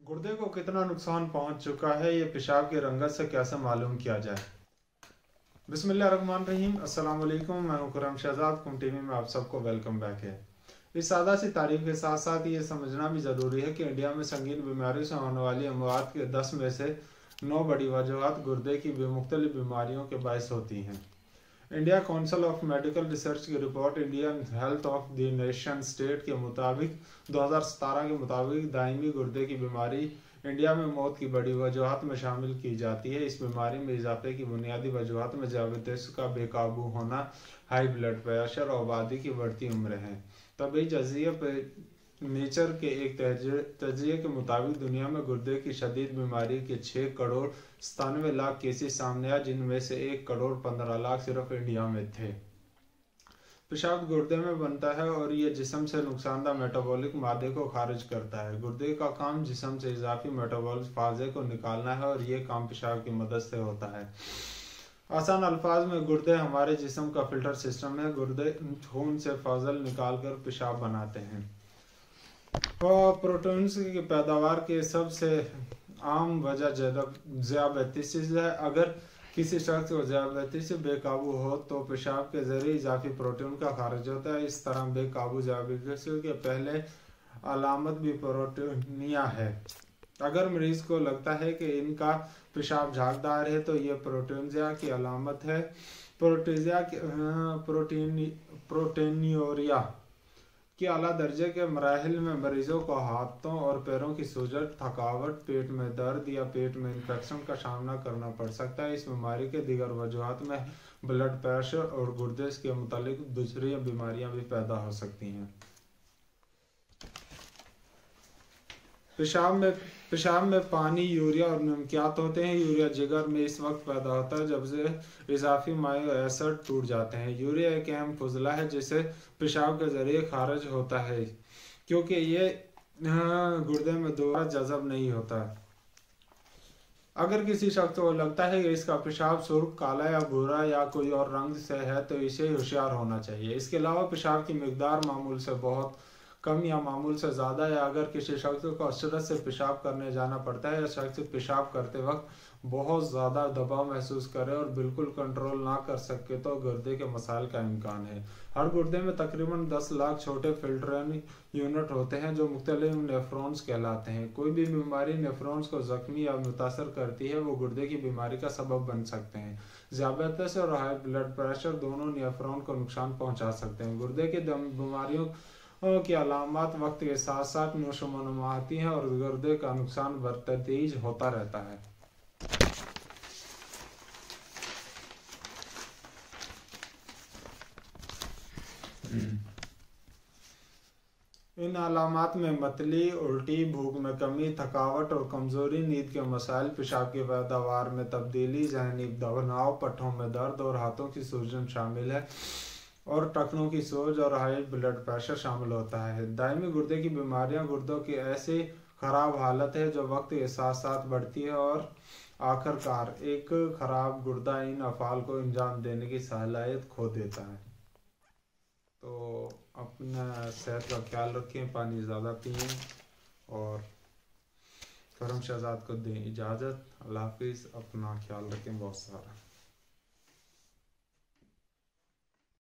गुर्दे को कितना नुकसान पहुंच चुका है, ये पेशाब की रंगत से कैसे मालूम किया जाए। बिस्मिल्लाहिर्रहमानिर्रहीम। अस्सलाम वालेकुम। मैं हूं खुर्रम शहजाद। कुम टीवी में आप सबको वेलकम बैक है। इस सादा सी तारीफ के साथ साथ ये समझना भी ज़रूरी है कि इंडिया में संगीन बीमारी से होने वाली अमवात के 10 में से 9 बड़ी वजूहात गुर्दे की मुख्तलिफ बीमारियों के बायस होती हैं। India Council of Medical Research की report Indian health of the nation state के मुताबिक 2017 के मुताबिक दायमी गुर्दे की बीमारी इंडिया में मौत की बड़ी वजूहात में शामिल की जाती है। इस बीमारी में इजाफे की बुनियादी वजूहात में ज़ियादतीस का बेकाबू होना, हाई ब्लड प्रेशर और आबादी की बढ़ती उम्र है। तभी जजिया पे नेचर के एक तजिए के मुताबिक दुनिया में गुर्दे की शदीद बीमारी के 6 करोड़ 97 लाख केसेस सामने आए, जिनमें से 1 करोड़ 15 लाख सिर्फ इंडिया में थे। पेशाब गुर्दे में बनता है और ये जिस्म से नुकसानदा मेटाबॉलिक मादे को खारिज करता है। गुर्दे का काम जिस्म से इजाफी मेटाबॉलिक फाजे को निकालना है और ये काम पेशाब की मदद से होता है। आसान अल्फाज में गुर्दे हमारे जिस्म का फिल्टर सिस्टम है। गुर्दे खून से फाजल निकाल कर पेशाब बनाते हैं। प्रोटीन्स की पैदावार के सबसे आम वजह ज़ियादतीस है। अगर किसी शख्स को ज़ियादतीस बेकाबू हो तो पेशाब के जरिए इजाफी प्रोटीन का खारिज होता है। इस तरह बेकाबू ज़ियादतीस के पहले अलामत भी प्रोटीनिया है। अगर मरीज को लगता है कि इनका पेशाब झागदार है तो यह प्रोटीनिया की अलामत है। प्रोटीनियोरिया कि आला दर्जे के मराहिल में मरीजों को हाथों और पैरों की सूजन, थकावट, पेट में दर्द या पेट में इन्फेक्शन का सामना करना पड़ सकता है। इस बीमारी के दीगर वजूहात में ब्लड प्रेशर और गुर्दे के मुतालिक दूसरी बीमारियां भी पैदा हो सकती हैं। पेशाब में पानी, यूरिया और नमकियात होते हैं। यूरिया जिगर में इस वक्त पैदा होता है जब से इजाफी मायो एसिड टूट जाते हैं। यूरिया एक अहम फुजला है जिसे पेशाब के जरिए खारिज होता है, क्योंकि ये गुर्दे में दोबारा जज़ब नहीं होता। अगर किसी शख्स को लगता है कि इसका पेशाब सुर्ख, काला या भूरा या कोई और रंग से है तो इसे होशियार होना चाहिए। इसके अलावा पेशाब की मिकदार मामूल से बहुत कम या मामूल से ज़्यादा है। अगर किसी शख्स को कसरत से पेशाब करने जाना पड़ता है या शख्स पेशाब करते वक्त बहुत ज़्यादा दबाव महसूस करे और बिल्कुल कंट्रोल ना कर सके तो गुर्दे के मसाइल का इम्कान है। हर गुर्दे में तकरीबन 10 लाख छोटे फिल्टरिंग यूनिट होते हैं जो मुख्तलिफ नेफ्रॉन्स कहलाते हैं। कोई भी बीमारी नेफ्रॉन्स को जख्मी या मुतासर करती है वो गुर्दे की बीमारी का सबब बन सकते हैं। ज़ियादतीस और हाई ब्लड प्रेशर दोनों नेफ्रॉन को नुकसान पहुँचा सकते हैं। गुर्दे की बीमारियों की अलामत वक्त के साथ साथ नशोनुमा आती हैं और गुर्दे का नुकसान बतदरीज होता रहता है। इन अलामात में मतली, उल्टी, भूख में कमी, थकावट और कमजोरी, नींद के मसाइल, पेशाब की पैदावार में तब्दीली, ज़हनी दबाव, पट्टों में दर्द और हाथों की सूजन शामिल है और टखनों की सोज और हाई ब्लड प्रेशर शामिल होता है। दायमी गुर्दे की बीमारियां गुर्दों की ऐसी खराब हालत है जो वक्त के साथ साथ बढ़ती है और आखिरकार एक खराब गुर्दा इन अफ़ाल को अंजाम देने की सलाहियत खो देता है। तो अपना सेहत का ख्याल रखें, पानी ज़्यादा पिएं और खुर्रम शहजाद को दें इजाज़त। अल्लाह हाफिज़। अपना ख्याल रखें बहुत सारा।